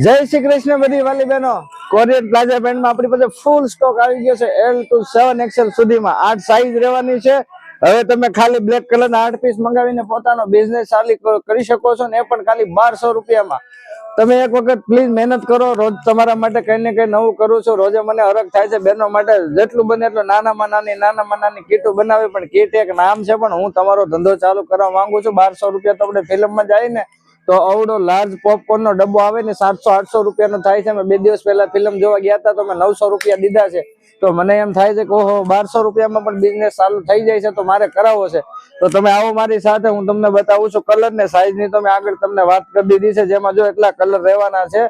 જય શ્રી કૃષ્ણ બધી વાલી બહેનો, કોરિયન પ્લાઝા પેન્ટમાં આપણી પાસે ફૂલ સ્ટોક આવી ગયો છે. L to 7XL સુધીમાં 8 સાઈઝ રહેવાની છે. હવે તમે ખાલી બ્લેક કલરના 8 પીસ મંગાવીને પોતાનો બિઝનેસ ચાલુ કરી શકો છો, ને એ પણ ખાલી 1200 રૂપિયામાં. તમે એક વખત પ્લીઝ મહેનત કરો. રોજ તમારા માટે કઈ ને કઈ નવું કરું છું. રોજે મને હરખ થાય છે બહેનો માટે જેટલું બને એટલું નાનામાં નાની કીટો બનાવી, પણ કીટ એક નામ છે, પણ હું તમારો ધંધો ચાલુ કરવા માંગુ છું. 1200 રૂપિયા તો આપણે ફિલ્મમાં જાય ને તો અવડો લાર્જ પોપકોર્ન નો ડબ્બો આવે ને 700-800 રૂપિયાનો થાય છે. મેં 2 દિવસ પહેલા ફિલ્મ જોવા ગયા હતા તો મેં 900 રૂપિયા દીધા છે. તો મને એમ થાય છે કે ઓહો 1200 રૂપિયામાં પણ બિઝનેસ ચાલુ થઈ જાય છે, તો મારે કરાવવો છે. તો તમે આવો મારી સાથે, હું તમને બતાવું છું કલર ને સાઈઝ ની. તો મેં આગળ તમને વાત કરી દીધી છે, જેમાં જો એટલા કલર રહેવાના છે,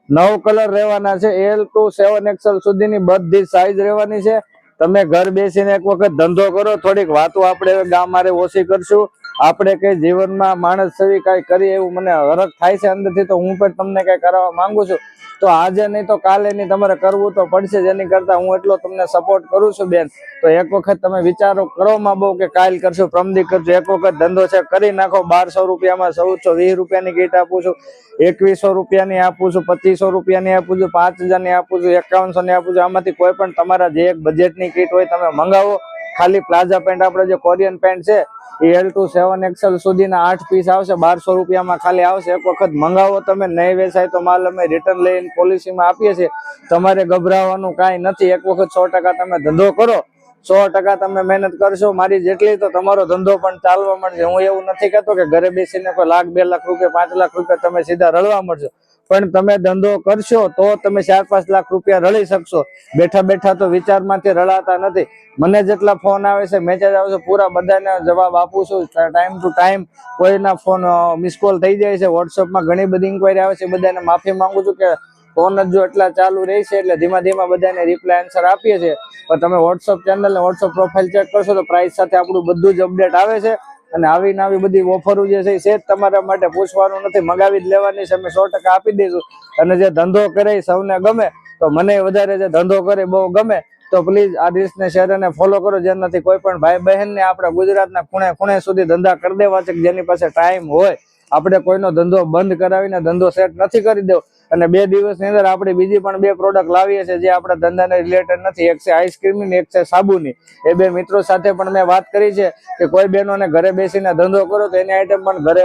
9 કલર રહેવાના છે. L to 7XL સુધીની બધી સાઈઝ રહેવાની છે. તમે ઘર બેસીને એક વખત ધંધો કરો. થોડીક વાતો આપણે ગામ મારે ઓછી કરશું. આપણે કઈ જીવનમાં માણસ સવી કઈ કરીએ એવું મને હરખ થાય છે અંદરથી, તો હું પણ તમને કઈ કરાવવા માંગુ છું. તો આજે નહીં તો કાલે નહીં, તમારે કરવું તો પડશે. જેની કરતા હું એટલો તમને સપોર્ટ કરું છું બેન. તો એક વખત તમે વિચારો કરો માં બહુ કે કાલ કરશું પ્રમદી કરશું. એક વખત ધંધો છે કરી નાખો. 1200 રૂપિયામાં 1420 રૂપિયાની કીટ આપું છું, 2100 રૂપિયાની આપું છું, 2500 રૂપિયાની આપું છું, 5000 ની આપું છું, 5100 ની આપું છું. આમાંથી કોઈ પણ તમારા જે એક બજેટની કીટ હોય તમે મંગાવો. ખાલી પ્લાઝા પેન્ટ આપણે જે કોરિયન પેન્ટ છે L to 7XL સુધીના 8 પીસ આવશે, 1200 રૂપિયામાં ખાલી આવશે. એક વખત મંગાવો તમે. નહીં વેચાય તો માલ અમે રિટર્ન લઈને પોલિસીમાં આપીએ છીએ. તમારે ગભરાવાનું કાંઈ નથી. એક વખત 100% તમે ધંધો કરો, 100% તમે મહેનત કરશો મારી જેટલી, તો તમારો ધંધો પણ ચાલવા મળશે. હું એવું નથી કહેતો કે ઘરે બેસીને કોઈ લાખ 2 લાખ રૂપિયા 5 લાખ રૂપિયા તમે સીધા રળવા મળશો, પણ તમે ધંધો કરશો તો તમે 4-5 લાખ રૂપિયા રળી શકશો. બેઠા બેઠા તો વિચારમાંથી રળાતા નથી. મને જેટલા ફોન આવે છે, મેસેજ આવે છે, પૂરા બધાને જવાબ આપું છું ટાઈમ ટુ ટાઈમ. કોઈના ફોન મિસ કોલ થઈ જાય છે, વોટ્સઅપમાં ઘણી બધી ઇન્ક્વાયરી આવે છે. બધાને માફી માંગુ છું કે ફોન જ જો એટલા ચાલુ રહી છે એટલે ધીમા ધીમા બધાને રિપ્લાય આન્સર આપીએ છીએ. પણ તમે વોટ્સઅપ ચેનલ ને વોટ્સઅપ પ્રોફાઇલ ચેક કરશો તો પ્રાઇસ સાથે આપણું બધું જ અપડેટ આવે છે. અને આવી બધી ઓફરો જે છે એ તમારા માટે પૂછવાનું નથી, મંગાવી જ લેવાની છે. અમે 100% આપી દઈશું. અને જે ધંધો કરે સૌને ગમે, તો મને વધારે જે ધંધો કરે બહુ ગમે, તો પ્લીઝ આ રીલ્સને શેર અને ફોલો કરો. જેનાથી કોઈ પણ ભાઈ બહેનને આપણા ગુજરાતના ખૂણે ખૂણે સુધી ધંધા કરી દેવા છે. જેની પાસે ટાઈમ હોય, આપણે કોઈનો ધંધો બંધ કરાવીને ધંધો સેટ નથી કરી દેવો. અને 2 દિવસની અંદર આપણે બીજી પણ 2 પ્રોડક્ટ લાવીએ છીએ જે આપણા ધંધાને રિલેટેડ નથી. એક છે આઈસ્ક્રીમની ને એક છે સાબુની. એ 2 મિત્રો સાથે પણ મેં વાત કરી છે કે કોઈ બહેનોને ઘરે બેસીને ધંધો કરો તો એની આઈટમ પણ ઘરે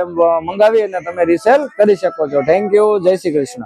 મંગાવી અને તમે રિસેલ કરી શકો છો. Thank you. જય શ્રી કૃષ્ણ.